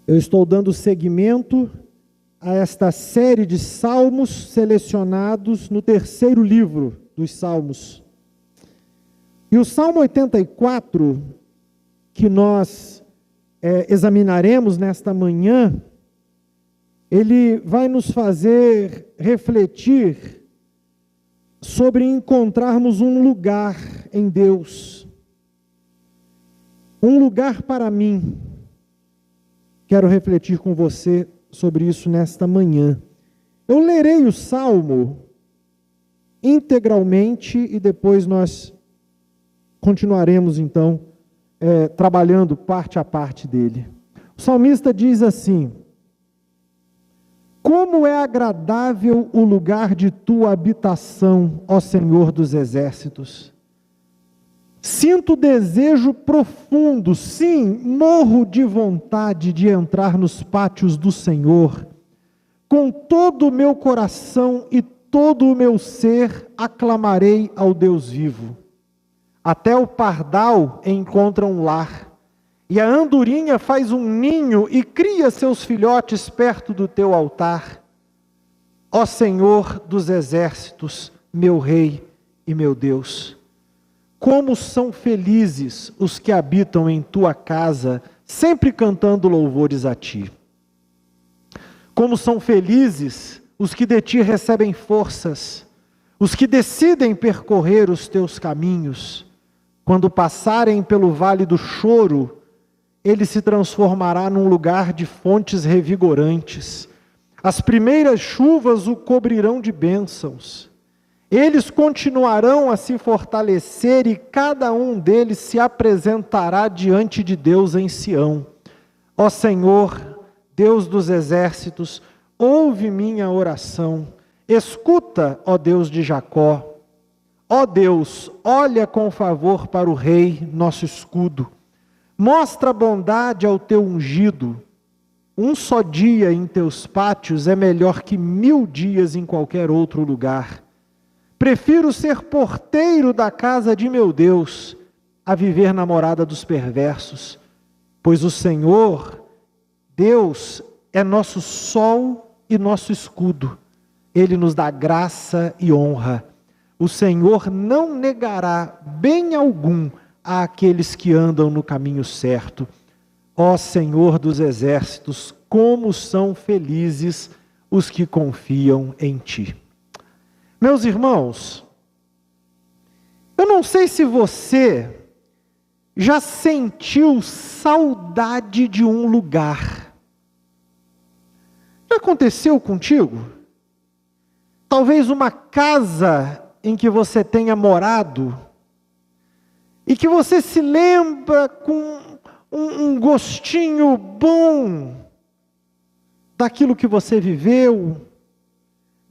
Eu estou dando seguimento a esta série de salmos selecionados no terceiro livro dos Salmos. E o Salmo 84, que nós examinaremos nesta manhã, ele vai nos fazer refletir sobre encontrarmos um lugar em Deus. Um lugar para mim. Quero refletir com você sobre isso nesta manhã. Eu lerei o Salmo integralmente e depois nós continuaremos então trabalhando parte a parte dele. O salmista diz assim: como é agradável o lugar de tua habitação, ó Senhor dos exércitos. Sinto desejo profundo, sim, morro de vontade de entrar nos pátios do Senhor. Com todo o meu coração e todo o meu ser aclamarei ao Deus vivo. Até o pardal encontra um lar, e a andorinha faz um ninho e cria seus filhotes perto do teu altar. Ó Senhor dos exércitos, meu Rei e meu Deus. Como são felizes os que habitam em tua casa, sempre cantando louvores a ti. Como são felizes os que de ti recebem forças, os que decidem percorrer os teus caminhos. Quando passarem pelo vale do choro, ele se transformará num lugar de fontes revigorantes. As primeiras chuvas o cobrirão de bênçãos. Eles continuarão a se fortalecer e cada um deles se apresentará diante de Deus em Sião. Ó Senhor, Deus dos exércitos, ouve minha oração. Escuta, ó Deus de Jacó. Ó Deus, olha com favor para o Rei, nosso escudo. Mostra bondade ao teu ungido. Um só dia em teus pátios é melhor que 1000 dias em qualquer outro lugar. Prefiro ser porteiro da casa de meu Deus, a viver na morada dos perversos, pois o Senhor, Deus, é nosso sol e nosso escudo. Ele nos dá graça e honra. O Senhor não negará bem algum àqueles que andam no caminho certo. Ó Senhor dos exércitos, como são felizes os que confiam em ti. Meus irmãos, eu não sei se você já sentiu saudade de um lugar. Já aconteceu contigo? Talvez uma casa em que você tenha morado e que você se lembra com um gostinho bom daquilo que você viveu,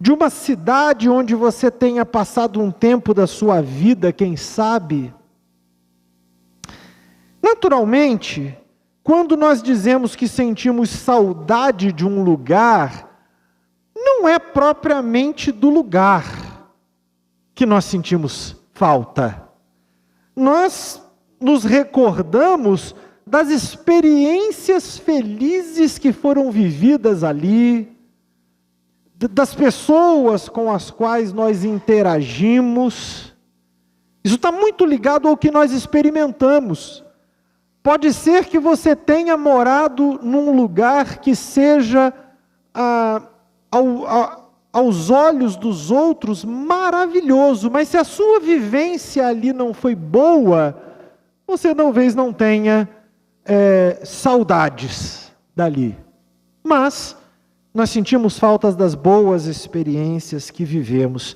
de uma cidade onde você tenha passado um tempo da sua vida, quem sabe. Naturalmente, quando nós dizemos que sentimos saudade de um lugar, não é propriamente do lugar que nós sentimos falta. Nós nos recordamos das experiências felizes que foram vividas ali, das pessoas com as quais nós interagimos. Isso está muito ligado ao que nós experimentamos. Pode ser que você tenha morado num lugar que seja, aos olhos dos outros, maravilhoso, mas se a sua vivência ali não foi boa, você talvez não tenha saudades dali. Mas nós sentimos faltas das boas experiências que vivemos.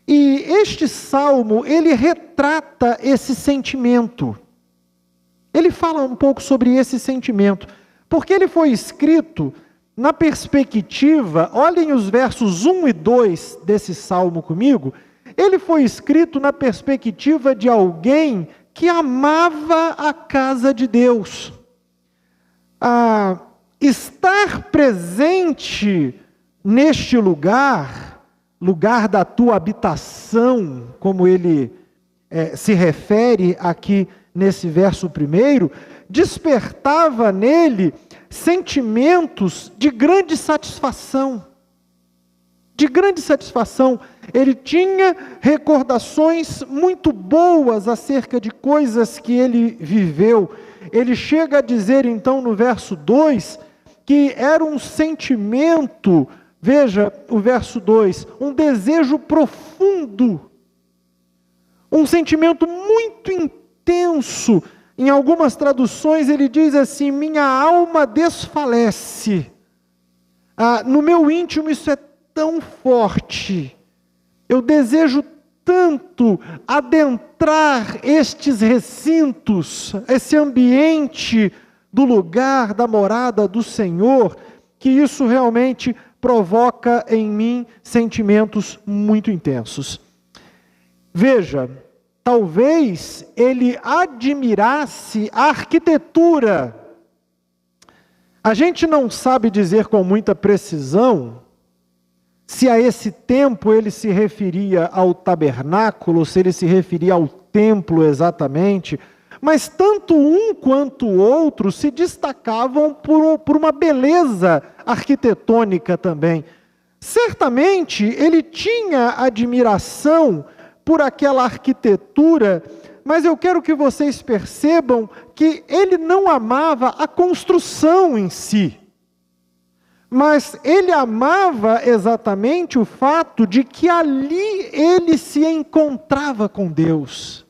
E este salmo, ele retrata esse sentimento. Ele fala um pouco sobre esse sentimento, porque ele foi escrito na perspectiva, olhem os versos 1 e 2 desse salmo comigo, ele foi escrito na perspectiva de alguém que amava a casa de Deus. Estar presente neste lugar da tua habitação, como ele se refere aqui nesse verso primeiro, despertava nele sentimentos de grande satisfação. De grande satisfação. Ele tinha recordações muito boas acerca de coisas que ele viveu. Ele chega a dizer então no verso 2, que era um sentimento, veja o verso 2, um desejo profundo, um sentimento muito intenso. Em algumas traduções ele diz assim: minha alma desfalece. No meu íntimo isso é tão forte, eu desejo tanto adentrar estes recintos, esse ambiente do lugar da morada do Senhor, que isso realmente provoca em mim sentimentos muito intensos. Veja, talvez ele admirasse a arquitetura. A gente não sabe dizer com muita precisão se a esse tempo ele se referia ao tabernáculo, se ele se referia ao templo exatamente, mas tanto um quanto o outro se destacavam por uma beleza arquitetônica também. Certamente ele tinha admiração por aquela arquitetura, mas eu quero que vocês percebam que ele não amava a construção em si, mas ele amava exatamente o fato de que ali ele se encontrava com Deus.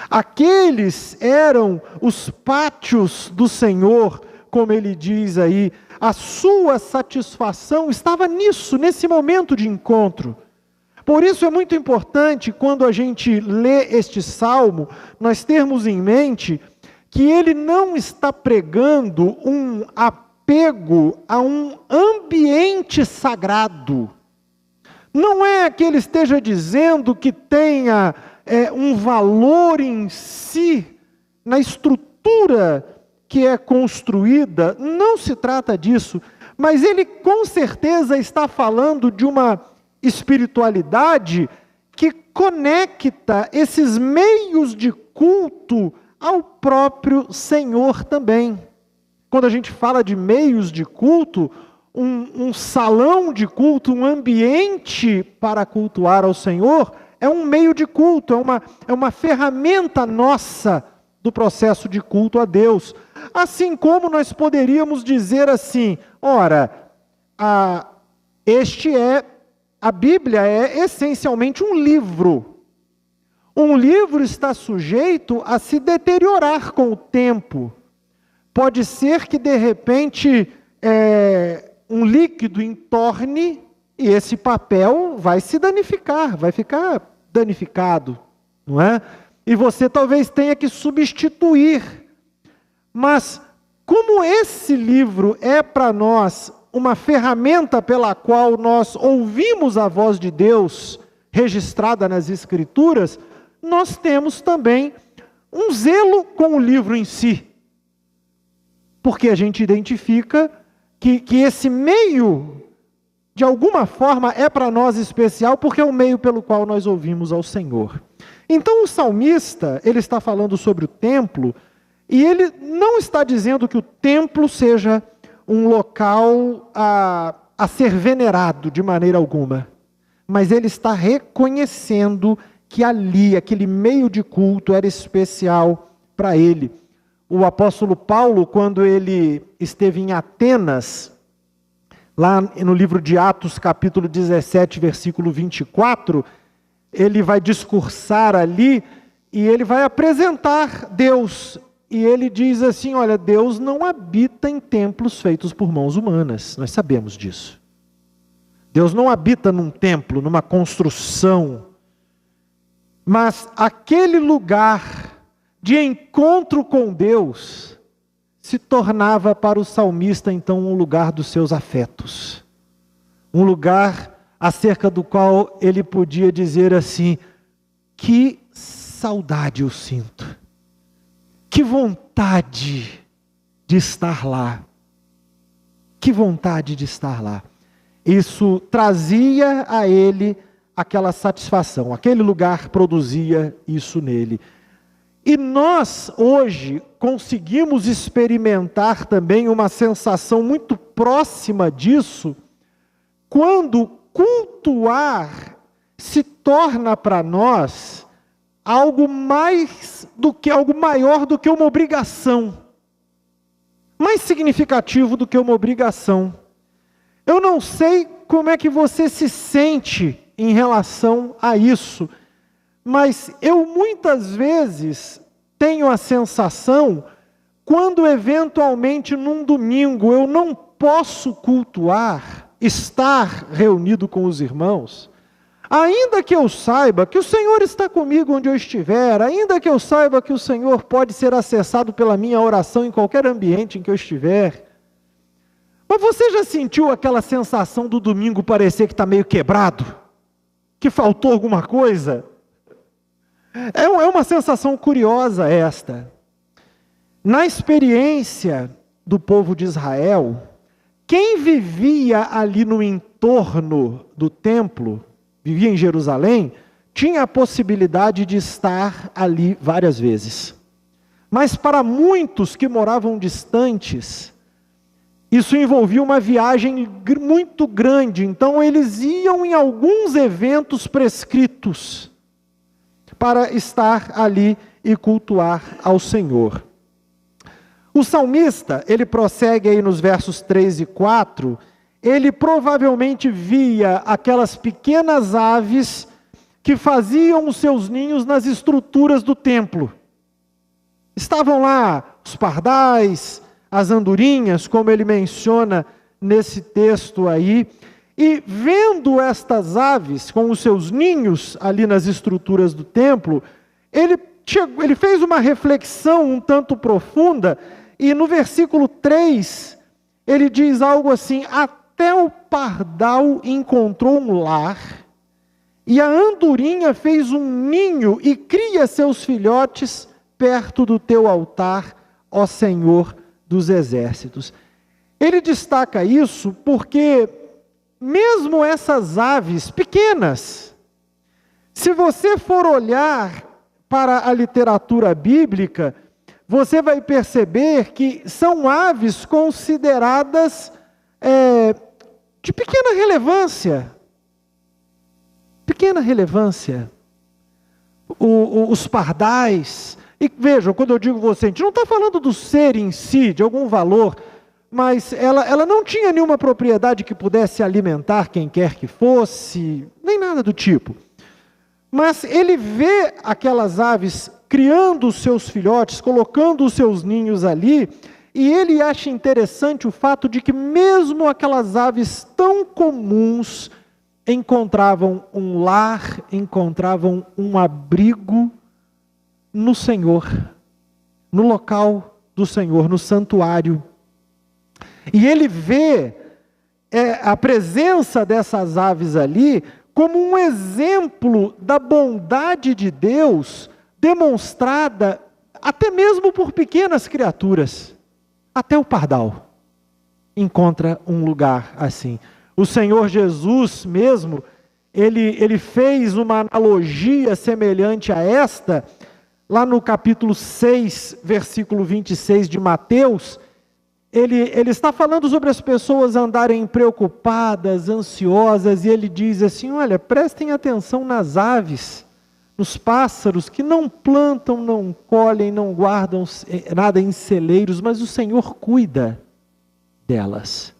Aqueles eram os pátios do Senhor, como ele diz aí. A sua satisfação estava nisso, nesse momento de encontro. Por isso é muito importante, quando a gente lê este salmo, nós termos em mente que ele não está pregando um apego a um ambiente sagrado. Não é que ele esteja dizendo que tenha um valor em si, na estrutura que é construída. Não se trata disso, mas ele com certeza está falando de uma espiritualidade que conecta esses meios de culto ao próprio Senhor também. Quando a gente fala de meios de culto, um salão de culto, um ambiente para cultuar ao Senhor, é um meio de culto, é uma ferramenta nossa do processo de culto a Deus. Assim como nós poderíamos dizer assim: ora, a Bíblia é essencialmente um livro. Um livro está sujeito a se deteriorar com o tempo. Pode ser que de repente um líquido entorne e esse papel vai se danificar, vai ficar danificado, não é? E você talvez tenha que substituir. Mas como esse livro é para nós uma ferramenta pela qual nós ouvimos a voz de Deus registrada nas Escrituras, nós temos também um zelo com o livro em si. Porque a gente identifica que esse meio, de alguma forma, é para nós especial, porque é o meio pelo qual nós ouvimos ao Senhor. Então o salmista, ele está falando sobre o templo, e ele não está dizendo que o templo seja um local a ser venerado de maneira alguma, mas ele está reconhecendo que ali, aquele meio de culto era especial para ele. O apóstolo Paulo, quando ele esteve em Atenas, lá no livro de Atos, capítulo 17, versículo 24, ele vai discursar ali e ele vai apresentar Deus. E ele diz assim: olha, Deus não habita em templos feitos por mãos humanas. Nós sabemos disso. Deus não habita num templo, numa construção. Mas aquele lugar de encontro com Deus se tornava para o salmista então um lugar dos seus afetos. Um lugar acerca do qual ele podia dizer assim: que saudade eu sinto. Que vontade de estar lá. Que vontade de estar lá. Isso trazia a ele aquela satisfação. Aquele lugar produzia isso nele. E nós, hoje, conseguimos experimentar também uma sensação muito próxima disso, quando cultuar se torna para nós algo maior do que uma obrigação, mais significativo do que uma obrigação. Eu não sei como é que você se sente em relação a isso, mas eu muitas vezes tenho a sensação, quando eventualmente num domingo eu não posso cultuar, estar reunido com os irmãos, ainda que eu saiba que o Senhor está comigo onde eu estiver, ainda que eu saiba que o Senhor pode ser acessado pela minha oração em qualquer ambiente em que eu estiver, mas você já sentiu aquela sensação do domingo parecer que está meio quebrado? Que faltou alguma coisa? É uma sensação curiosa esta. Na experiência do povo de Israel, quem vivia ali no entorno do templo, vivia em Jerusalém, tinha a possibilidade de estar ali várias vezes. Mas para muitos que moravam distantes, isso envolvia uma viagem muito grande, então eles iam em alguns eventos prescritos para estar ali e cultuar ao Senhor. O salmista, ele prossegue aí nos versos 3 e 4, ele provavelmente via aquelas pequenas aves que faziam os seus ninhos nas estruturas do templo. Estavam lá os pardais, as andorinhas, como ele menciona nesse texto aí, e vendo estas aves com os seus ninhos ali nas estruturas do templo, ele fez uma reflexão um tanto profunda, e no versículo 3, ele diz algo assim: até o pardal encontrou um lar, e a andorinha fez um ninho e cria seus filhotes perto do teu altar, ó Senhor dos exércitos. Ele destaca isso porque mesmo essas aves pequenas, se você for olhar para a literatura bíblica, você vai perceber que são aves consideradas de pequena relevância. Pequena relevância. Os pardais. E vejam, quando eu digo você, a gente não está falando do ser em si, de algum valor, mas ela não tinha nenhuma propriedade que pudesse alimentar quem quer que fosse, nem nada do tipo. Mas ele vê aquelas aves criando os seus filhotes, colocando os seus ninhos ali, e ele acha interessante o fato de que mesmo aquelas aves tão comuns encontravam um lar, encontravam um abrigo no Senhor, no local do Senhor, no santuário. E ele vê a presença dessas aves ali como um exemplo da bondade de Deus, demonstrada até mesmo por pequenas criaturas. Até o pardal encontra um lugar assim. O Senhor Jesus mesmo, ele fez uma analogia semelhante a esta, lá no capítulo 6, versículo 26 de Mateus. Ele está falando sobre as pessoas andarem preocupadas, ansiosas, e ele diz assim: olha, prestem atenção nas aves, nos pássaros que não plantam, não colhem, não guardam nada em celeiros, mas o Senhor cuida delas.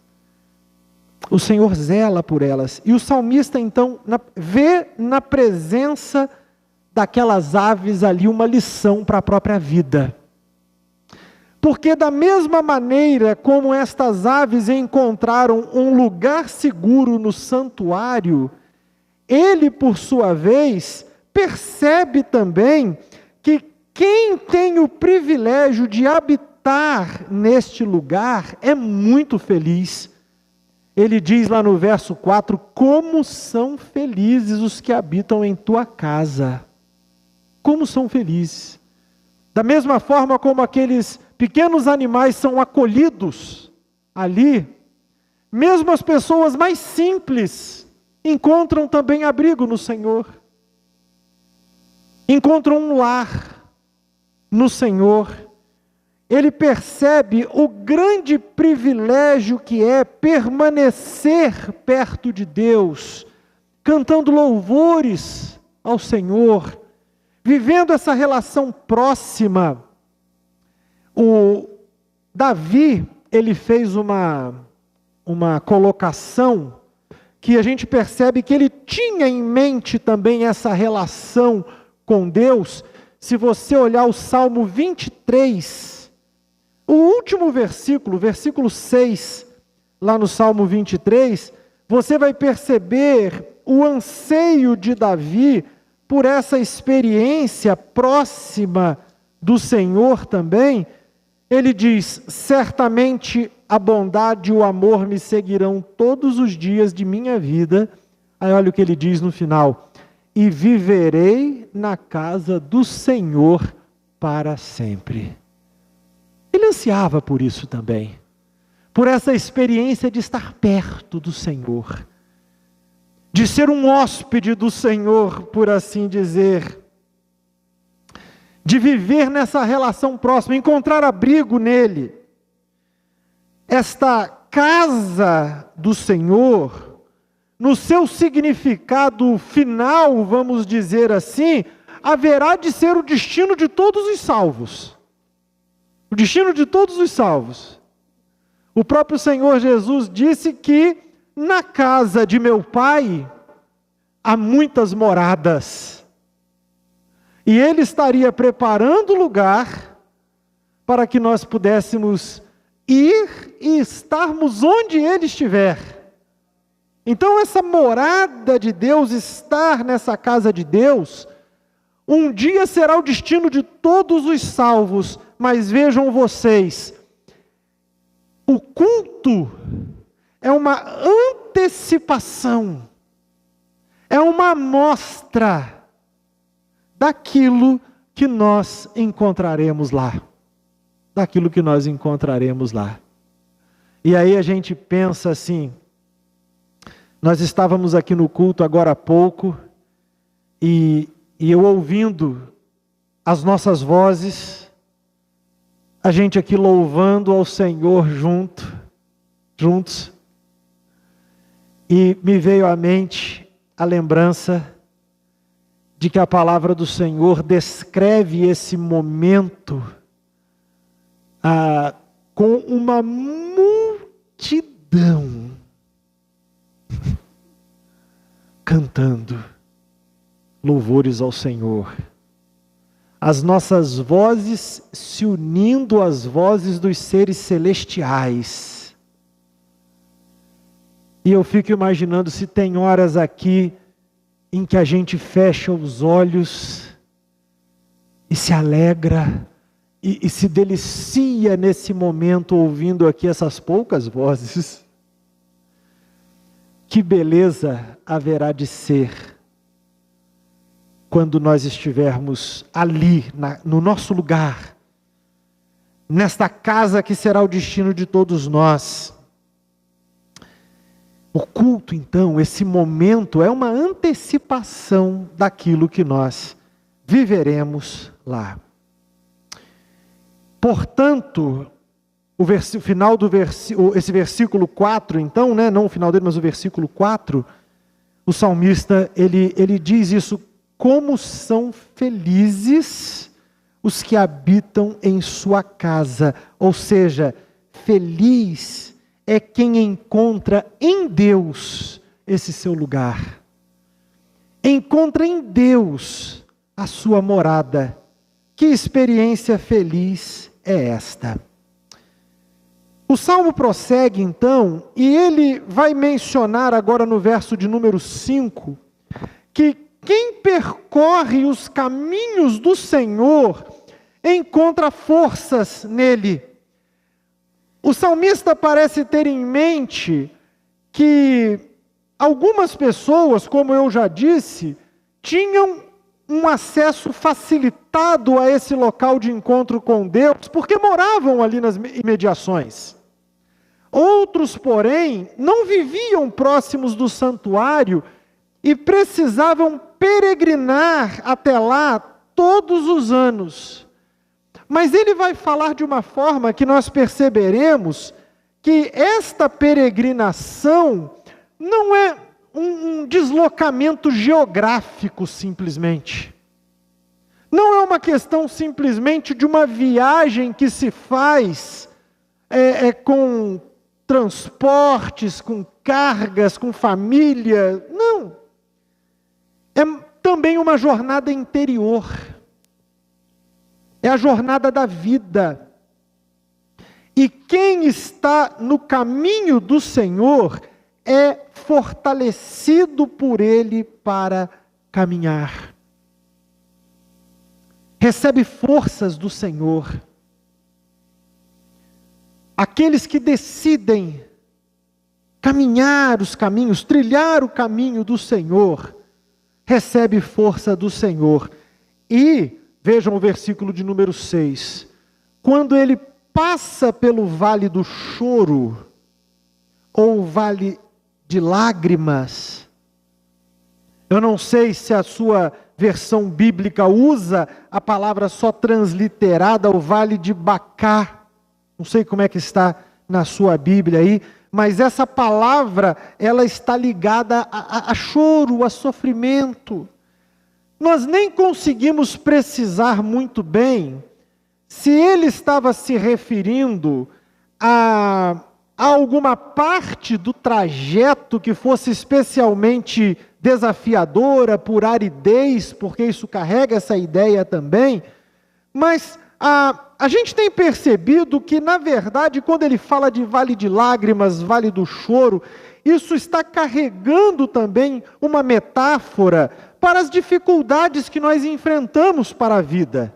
O Senhor zela por elas. E o salmista então vê na presença daquelas aves ali uma lição para a própria vida. Porque da mesma maneira como estas aves encontraram um lugar seguro no santuário, ele, por sua vez, percebe também que quem tem o privilégio de habitar neste lugar é muito feliz. Ele diz lá no verso 4, como são felizes os que habitam em tua casa. Como são felizes. Da mesma forma como aqueles pequenos animais são acolhidos ali, mesmo as pessoas mais simples encontram também abrigo no Senhor. Encontram um lar. no Senhor, ele percebe o grande privilégio que é permanecer perto de Deus, cantando louvores ao Senhor, vivendo essa relação próxima. O Davi, ele fez uma colocação que a gente percebe que ele tinha em mente também essa relação com Deus. Se você olhar o Salmo 23, o último versículo, versículo 6, lá no Salmo 23, você vai perceber o anseio de Davi por essa experiência próxima do Senhor também. Ele diz: certamente a bondade e o amor me seguirão todos os dias de minha vida. Aí olha o que ele diz no final: e viverei na casa do Senhor para sempre. Ele ansiava por isso também, por essa experiência de estar perto do Senhor, de ser um hóspede do Senhor, por assim dizer, de viver nessa relação próxima, encontrar abrigo nele. Esta casa do Senhor, no seu significado final, vamos dizer assim, haverá de ser o destino de todos os salvos. O destino de todos os salvos. O próprio Senhor Jesus disse que na casa de meu Pai há muitas moradas. E Ele estaria preparando lugar para que nós pudéssemos ir e estarmos onde Ele estiver. Então essa morada de Deus, estar nessa casa de Deus, um dia será o destino de todos os salvos. Mas vejam vocês, o culto é uma antecipação, é uma amostra daquilo que nós encontraremos lá. Daquilo que nós encontraremos lá. E aí a gente pensa assim, nós estávamos aqui no culto agora há pouco, e eu ouvindo as nossas vozes, a gente aqui louvando ao Senhor juntos, e me veio à mente a lembrança de que a palavra do Senhor descreve esse momento com uma multidão cantando louvores ao Senhor. As nossas vozes se unindo às vozes dos seres celestiais. E eu fico imaginando se tem horas aqui em que a gente fecha os olhos e se alegra e se delicia nesse momento ouvindo aqui essas poucas vozes. Que beleza haverá de ser quando nós estivermos ali, no nosso lugar, nesta casa que será o destino de todos nós. O culto, então, esse momento é uma antecipação daquilo que nós viveremos lá. Portanto, final do esse versículo 4, então, não o final dele, mas o versículo 4, o salmista, ele diz isso: como são felizes os que habitam em sua casa. Ou seja, feliz é quem encontra em Deus esse seu lugar. Encontra em Deus a sua morada. Que experiência feliz é esta? O Salmo prossegue então, e ele vai mencionar agora no verso de número 5, que quem percorre os caminhos do Senhor encontra forças nele. O salmista parece ter em mente que algumas pessoas, como eu já disse, tinham um acesso facilitado a esse local de encontro com Deus, porque moravam ali nas imediações. Outros, porém, não viviam próximos do santuário e precisavam peregrinar até lá todos os anos. Mas ele vai falar de uma forma que nós perceberemos que esta peregrinação não é um deslocamento geográfico simplesmente. Não é uma questão simplesmente de uma viagem que se faz com transportes, com cargas, com família. Não. É também uma jornada interior. É a jornada da vida. E quem está no caminho do Senhor é fortalecido por Ele para caminhar. Recebe forças do Senhor. Aqueles que decidem caminhar os caminhos, trilhar o caminho do Senhor, recebe força do Senhor. E, vejam o versículo de número 6, quando ele passa pelo vale do choro, ou vale de lágrimas, eu não sei se a sua versão bíblica usa a palavra só transliterada, o vale de Bacá, não sei como é que está na sua Bíblia aí, mas essa palavra, ela está ligada a choro, a sofrimento. Nós nem conseguimos precisar muito bem se ele estava se referindo a alguma parte do trajeto que fosse especialmente desafiadora, por aridez, porque isso carrega essa ideia também, mas a gente tem percebido que, na verdade, quando ele fala de vale de lágrimas, vale do choro, isso está carregando também uma metáfora para as dificuldades que nós enfrentamos para a vida.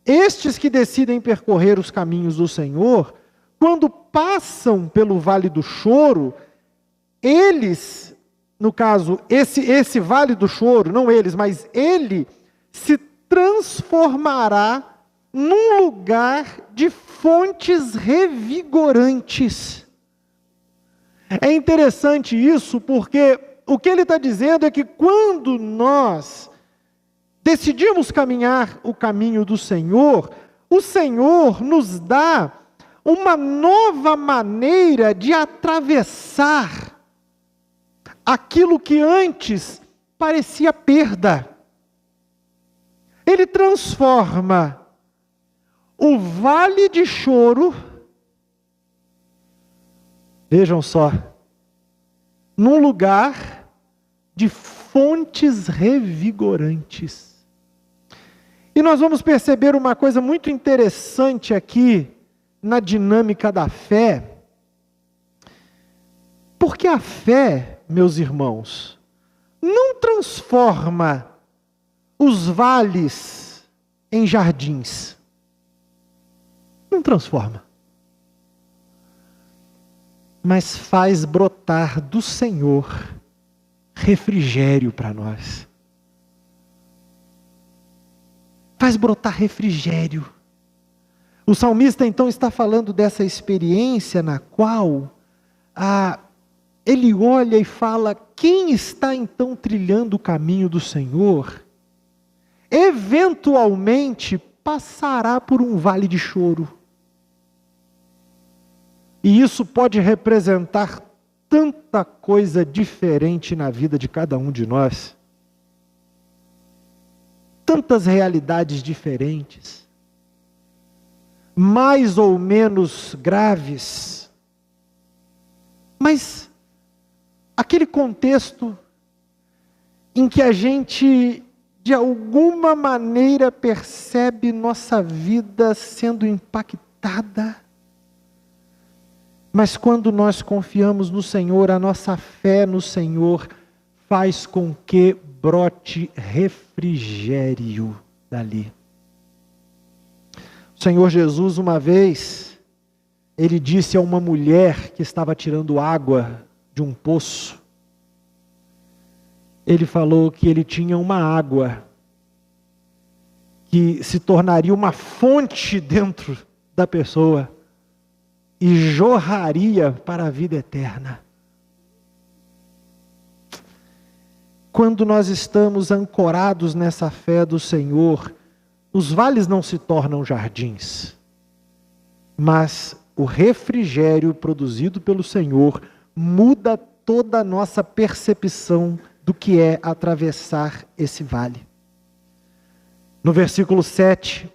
Estes que decidem percorrer os caminhos do Senhor, quando passam pelo vale do choro, eles, no caso, esse vale do choro, não eles, mas ele se transformará num lugar de fontes revigorantes. É interessante isso, porque o que ele está dizendo é que quando nós decidimos caminhar o caminho do Senhor, o Senhor nos dá uma nova maneira de atravessar aquilo que antes parecia perda. Ele transforma o vale de choro, vejam só, num lugar de fontes revigorantes. E nós vamos perceber uma coisa muito interessante aqui na dinâmica da fé, porque a fé, meus irmãos, não transforma os vales em jardins. Não transforma. Mas faz brotar do Senhor refrigério para nós. Faz brotar refrigério. O salmista então está falando dessa experiência na qual ele olha e fala: quem está então trilhando o caminho do Senhor, eventualmente passará por um vale de choro. E isso pode representar tanta coisa diferente na vida de cada um de nós. Tantas realidades diferentes, mais ou menos graves. Mas aquele contexto em que a gente, de alguma maneira, percebe nossa vida sendo impactada. Mas quando nós confiamos no Senhor, a nossa fé no Senhor faz com que brote refrigério dali. O Senhor Jesus, uma vez, ele disse a uma mulher que estava tirando água de um poço, ele falou que ele tinha uma água que se tornaria uma fonte dentro da pessoa e jorraria para a vida eterna. Quando nós estamos ancorados nessa fé do Senhor, os vales não se tornam jardins, mas o refrigério produzido pelo Senhor muda toda a nossa percepção do que é atravessar esse vale. No versículo 7,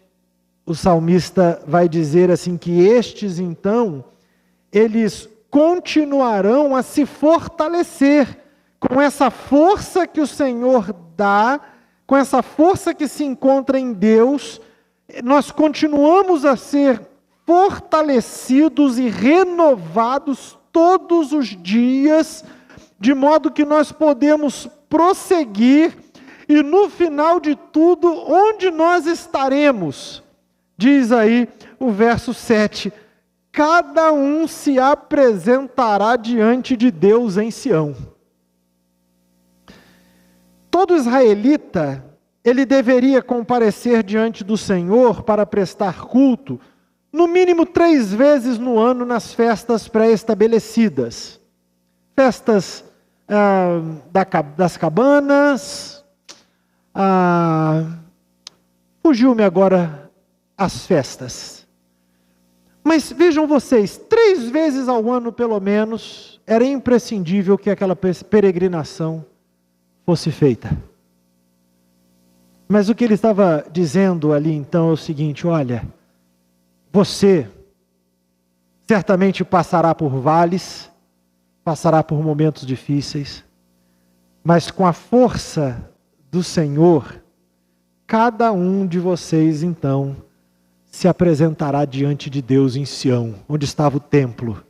o salmista vai dizer assim que estes então, eles continuarão a se fortalecer com essa força que o Senhor dá, com essa força que se encontra em Deus. Nós continuamos a ser fortalecidos e renovados todos os dias, de modo que nós podemos prosseguir e no final de tudo, onde nós estaremos? Diz aí o verso 7, cada um se apresentará diante de Deus em Sião. Todo israelita, ele deveria comparecer diante do Senhor para prestar culto, no mínimo 3 vezes no ano nas festas pré-estabelecidas. Festas das cabanas, fugiu-me agora as festas. Mas vejam vocês, 3 vezes ao ano pelo menos, era imprescindível que aquela peregrinação fosse feita. Mas o que ele estava dizendo ali então é o seguinte: olha, você certamente passará por vales, passará por momentos difíceis, mas com a força do Senhor, cada um de vocês então se apresentará diante de Deus em Sião, onde estava o templo.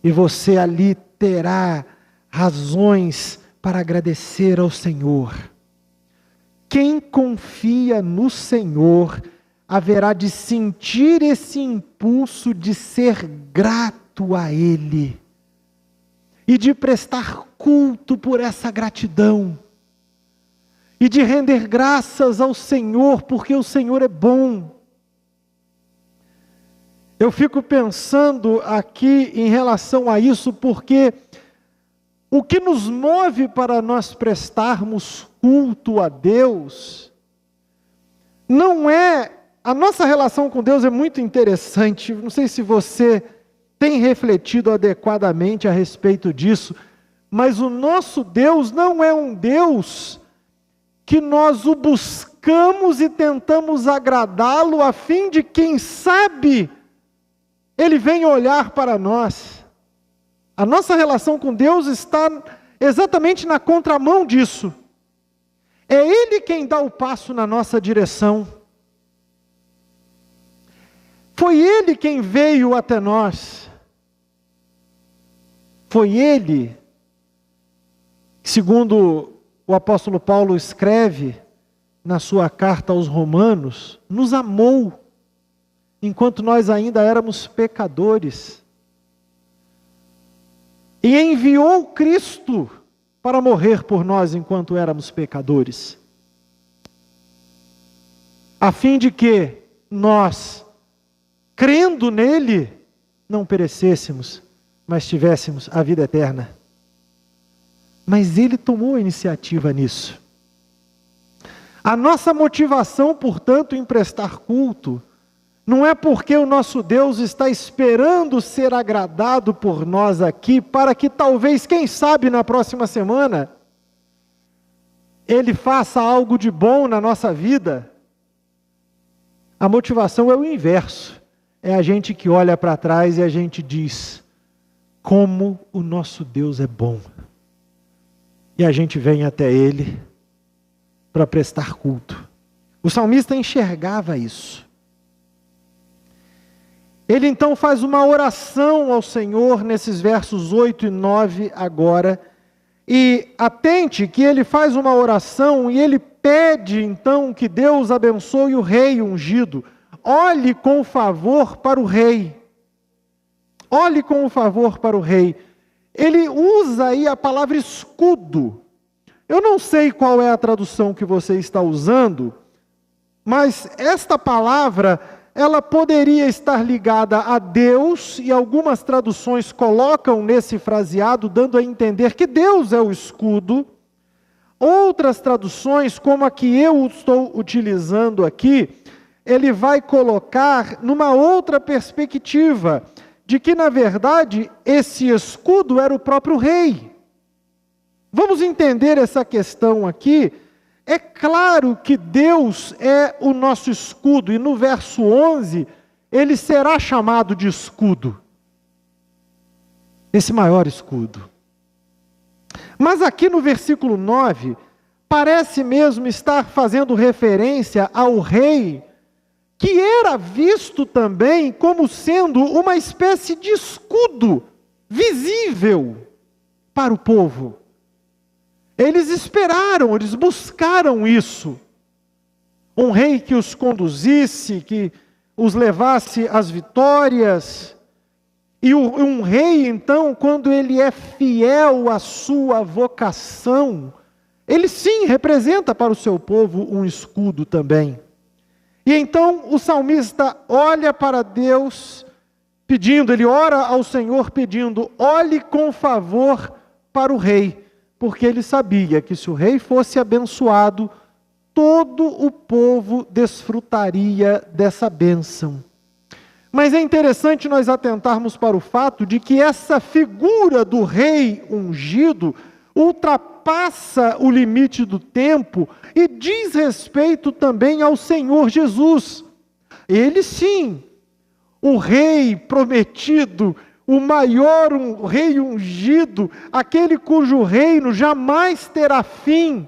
E você ali terá razões para agradecer ao Senhor. Quem confia no Senhor haverá de sentir esse impulso de ser grato a Ele e de prestar culto por essa gratidão e de render graças ao Senhor, porque o Senhor é bom. Eu fico pensando aqui em relação a isso, porque o que nos move para nós prestarmos culto a Deus não é... A nossa relação com Deus é muito interessante. Não sei se você tem refletido adequadamente a respeito disso, mas o nosso Deus não é um Deus que nós o buscamos e tentamos agradá-lo a fim de, quem sabe, Ele venha olhar para nós. A nossa relação com Deus está exatamente na contramão disso. É Ele quem dá o passo na nossa direção. Foi Ele quem veio até nós. Foi Ele, segundo o apóstolo Paulo escreve na sua carta aos Romanos, nos amou enquanto nós ainda éramos pecadores. E enviou Cristo para morrer por nós enquanto éramos pecadores, a fim de que nós, crendo nele, não perecêssemos, mas tivéssemos a vida eterna. Mas Ele tomou a iniciativa nisso. A nossa motivação, portanto, em prestar culto, não é porque o nosso Deus está esperando ser agradado por nós aqui, para que talvez, quem sabe, na próxima semana, Ele faça algo de bom na nossa vida. A motivação é o inverso. É a gente que olha para trás e a gente diz, como o nosso Deus é bom. E a gente vem até Ele para prestar culto. O salmista enxergava isso. Ele então faz uma oração ao Senhor nesses versos 8 e 9 agora. E atente que ele faz uma oração e ele pede então que Deus abençoe o rei ungido. Olhe com favor para o rei. Olhe com favor para o rei. Ele usa aí a palavra escudo. Eu não sei qual é a tradução que você está usando, mas esta palavra, ela poderia estar ligada a Deus, e algumas traduções colocam nesse fraseado, dando a entender que Deus é o escudo. Outras traduções, como a que eu estou utilizando aqui, ele vai colocar numa outra perspectiva, de que, na verdade, esse escudo era o próprio rei. Vamos entender essa questão aqui. É claro que Deus é o nosso escudo, e no verso 11, ele será chamado de escudo. Esse maior escudo. Mas aqui no versículo 9, parece mesmo estar fazendo referência ao rei, que era visto também como sendo uma espécie de escudo visível para o povo. Eles esperaram, eles buscaram isso. Um rei que os conduzisse, que os levasse às vitórias. E um rei, então, quando ele é fiel à sua vocação, ele sim representa para o seu povo um escudo também. E então o salmista olha para Deus pedindo, ele ora ao Senhor pedindo, olhe com favor para o rei, porque ele sabia que se o rei fosse abençoado, todo o povo desfrutaria dessa bênção. Mas é interessante nós atentarmos para o fato de que essa figura do rei ungido ultrapassa o limite do tempo e diz respeito também ao Senhor Jesus. Ele sim, o rei prometido, o maior rei ungido, aquele cujo reino jamais terá fim.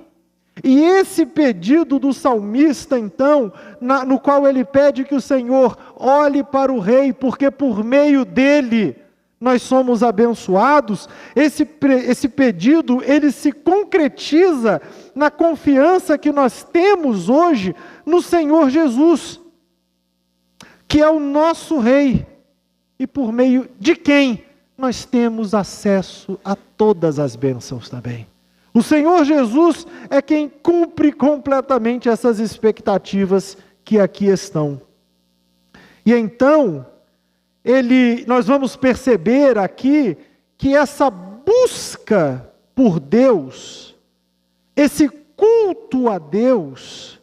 E esse pedido do salmista, então, no qual ele pede que o Senhor olhe para o rei, porque por meio dele nós somos abençoados, esse pedido, ele se concretiza na confiança que nós temos hoje no Senhor Jesus, que é o nosso rei, e por meio de quem nós temos acesso a todas as bênçãos também. O Senhor Jesus é quem cumpre completamente essas expectativas que aqui estão. E então, nós vamos perceber aqui que essa busca por Deus, esse culto a Deus,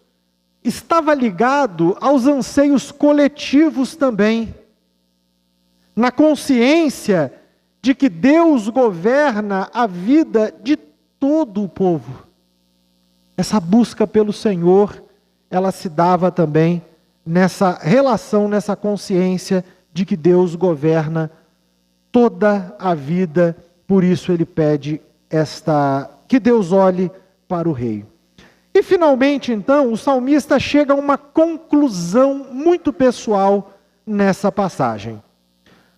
estava ligado aos anseios coletivos também. Na consciência de que Deus governa a vida de todo o povo. Essa busca pelo Senhor, ela se dava também nessa relação, nessa consciência de que Deus governa toda a vida, por isso ele pede que Deus olhe para o rei. E finalmente, então, o salmista chega a uma conclusão muito pessoal nessa passagem.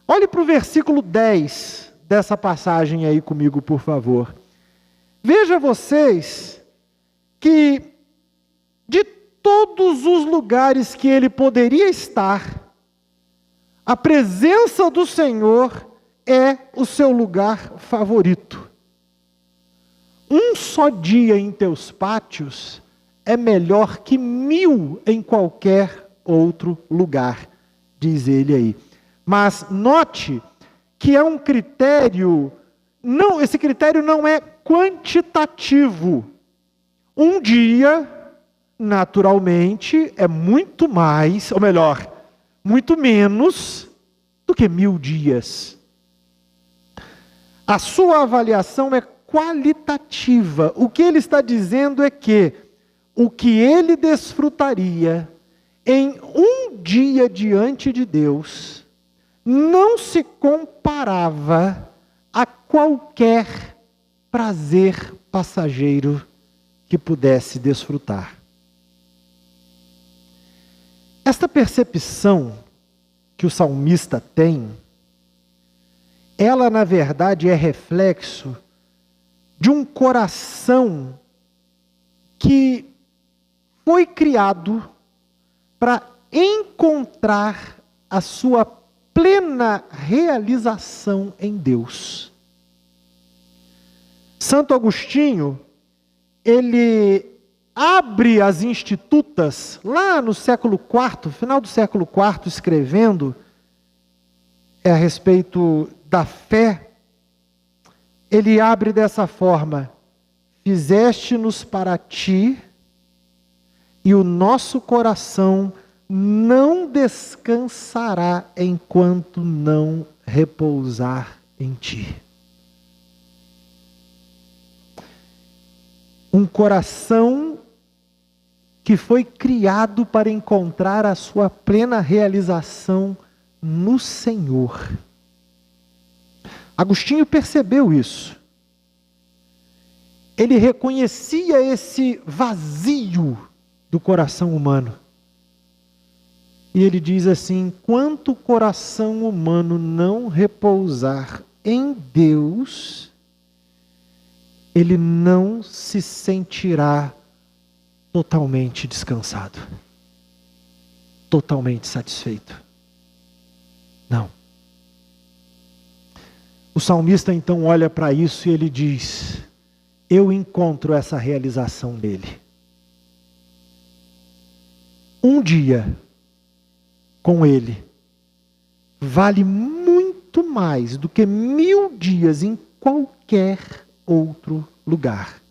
Olhe para o versículo 10 dessa passagem aí comigo, por favor. Veja vocês que de todos os lugares que ele poderia estar, a presença do Senhor é o seu lugar favorito. Um só dia em teus pátios é melhor que 1000 em qualquer outro lugar, diz ele aí. Mas note que é um critério, esse critério não é quantitativo. Um dia, naturalmente, é muito mais, ou melhor, muito menos do que 1000 dias. A sua avaliação é qualitativa. O que ele está dizendo é que o que ele desfrutaria em um dia diante de Deus não se comparava a qualquer prazer passageiro que pudesse desfrutar. Esta percepção que o salmista tem, ela na verdade é reflexo de um coração que foi criado para encontrar a sua plena realização em Deus. Santo Agostinho, ele abre as Institutas, lá no século IV, final do século IV, escrevendo a respeito da fé, ele abre dessa forma: fizeste-nos para ti, e o nosso coração não descansará enquanto não repousar em ti. Um coração que foi criado para encontrar a sua plena realização no Senhor. Agostinho percebeu isso. Ele reconhecia esse vazio do coração humano. E ele diz assim: enquanto o coração humano não repousar em Deus, ele não se sentirá totalmente descansado, totalmente satisfeito. Não. O salmista então olha para isso e ele diz: eu encontro essa realização nele. Um dia com ele vale muito mais do que 1000 dias em qualquer outro lugar.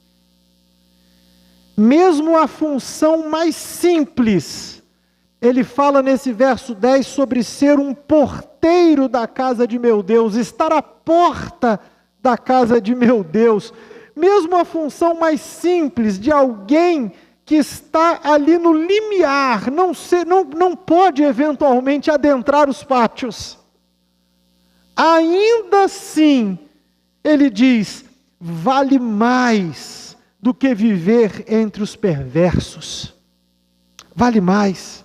Mesmo a função mais simples, ele fala nesse verso 10 sobre ser um porteiro da casa de meu Deus, estar à porta da casa de meu Deus. Mesmo a função mais simples de alguém que está ali no limiar, não pode eventualmente adentrar os pátios. Ainda assim, ele diz, vale mais do que viver entre os perversos. Vale mais.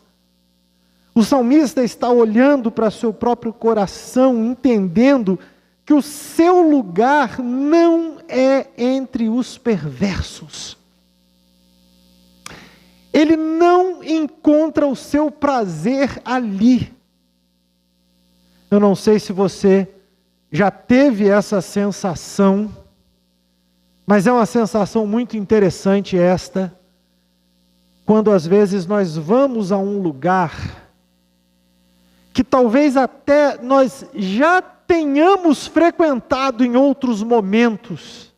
O salmista está olhando para seu próprio coração, entendendo que o seu lugar não é entre os perversos. Ele não encontra o seu prazer ali. Eu não sei se você já teve essa sensação, mas é uma sensação muito interessante esta, quando às vezes nós vamos a um lugar que talvez até nós já tenhamos frequentado em outros momentos,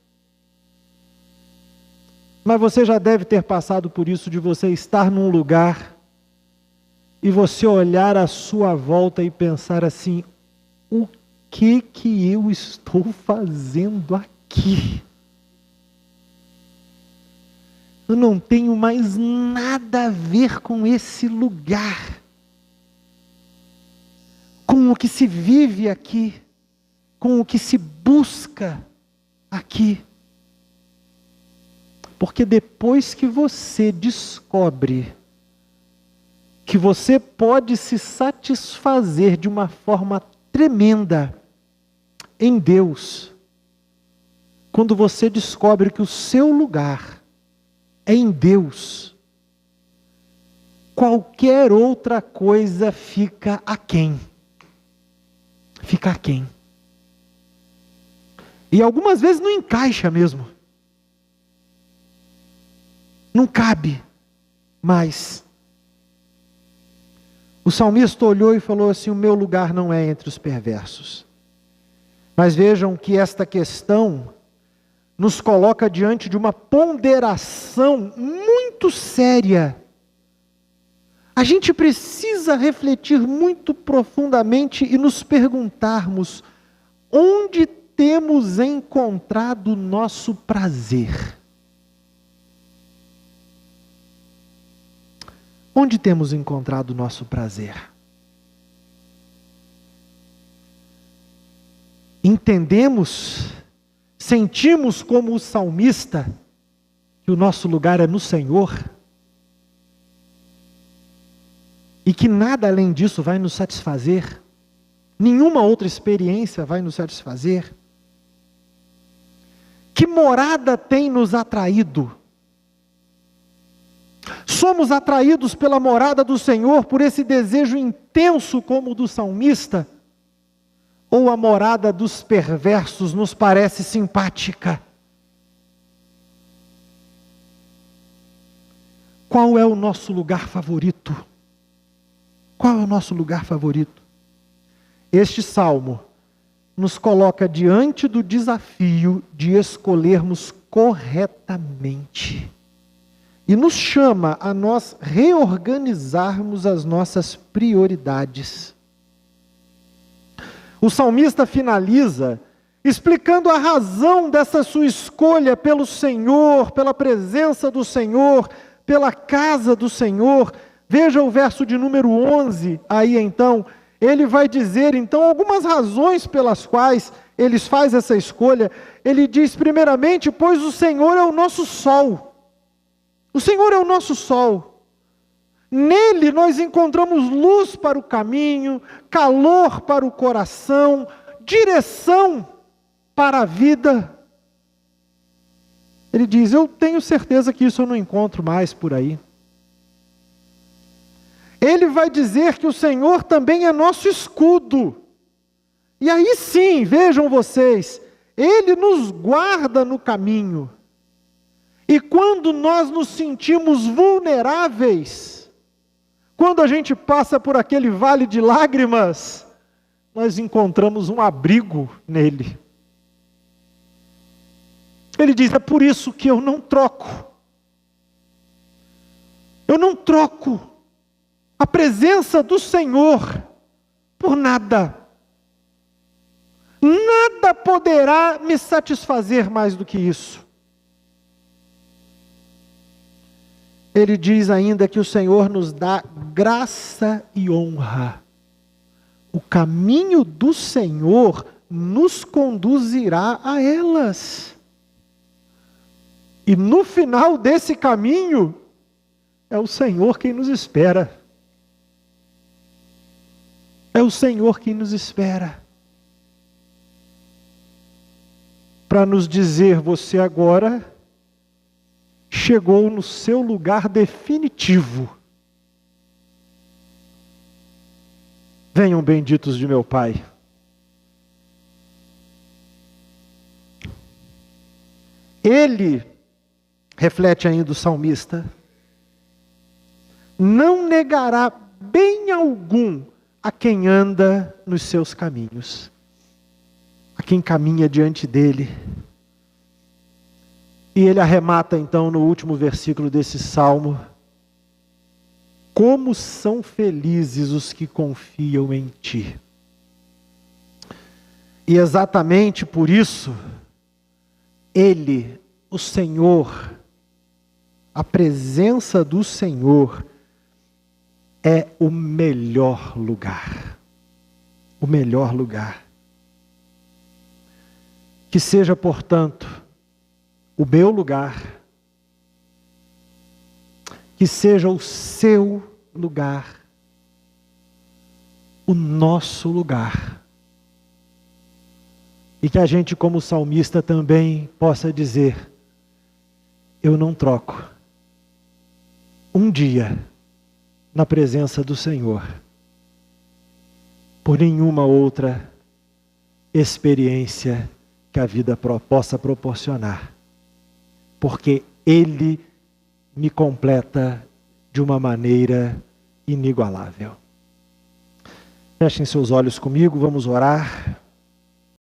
mas você já deve ter passado por isso, de você estar num lugar e você olhar à sua volta e pensar assim: o que eu estou fazendo aqui? Eu não tenho mais nada a ver com esse lugar, com o que se vive aqui, com o que se busca aqui. Porque depois que você descobre que você pode se satisfazer de uma forma tremenda em Deus, quando você descobre que o seu lugar é em Deus, qualquer outra coisa fica aquém. Fica aquém. E algumas vezes não encaixa mesmo. Não cabe mais. O salmista olhou e falou assim: o meu lugar não é entre os perversos. Mas vejam que esta questão nos coloca diante de uma ponderação muito séria. A gente precisa refletir muito profundamente e nos perguntarmos: onde temos encontrado o nosso prazer? Onde temos encontrado o nosso prazer? Entendemos, sentimos como o salmista, que o nosso lugar é no Senhor, e que nada além disso vai nos satisfazer, nenhuma outra experiência vai nos satisfazer. Que morada tem nos atraído? Somos atraídos pela morada do Senhor por esse desejo intenso como o do salmista? Ou a morada dos perversos nos parece simpática? Qual é o nosso lugar favorito? Qual é o nosso lugar favorito? Este salmo nos coloca diante do desafio de escolhermos corretamente. E nos chama a nós reorganizarmos as nossas prioridades. O salmista finaliza explicando a razão dessa sua escolha pelo Senhor, pela presença do Senhor, pela casa do Senhor. Veja o verso de número 11, aí então, ele vai dizer então algumas razões pelas quais ele faz essa escolha. Ele diz primeiramente, pois o Senhor é o nosso sol. O Senhor é o nosso sol. Nele nós encontramos luz para o caminho, calor para o coração, direção para a vida. Ele diz, eu tenho certeza que isso eu não encontro mais por aí. Ele vai dizer que o Senhor também é nosso escudo. E aí sim, vejam vocês, Ele nos guarda no caminho. E quando nós nos sentimos vulneráveis, quando a gente passa por aquele vale de lágrimas, nós encontramos um abrigo nele. Ele diz, é por isso que eu não troco. Eu não troco a presença do Senhor por nada. Nada poderá me satisfazer mais do que isso. Ele diz ainda que o Senhor nos dá graça e honra. O caminho do Senhor nos conduzirá a elas. E no final desse caminho, é o Senhor quem nos espera. É o Senhor quem nos espera. Para nos dizer, você agora chegou no seu lugar definitivo. Venham benditos de meu Pai. Ele, reflete ainda o salmista, não negará bem algum a quem anda nos seus caminhos, a quem caminha diante dele. E ele arremata então no último versículo desse salmo, como são felizes os que confiam em ti. E exatamente por isso, ele, o Senhor, a presença do Senhor é o melhor lugar. O melhor lugar. Que seja, portanto, o meu lugar, que seja o seu lugar, o nosso lugar. E que a gente, como salmista, também possa dizer, eu não troco um dia na presença do Senhor por nenhuma outra experiência que a vida possa proporcionar. Porque Ele me completa de uma maneira inigualável. Fechem seus olhos comigo, vamos orar.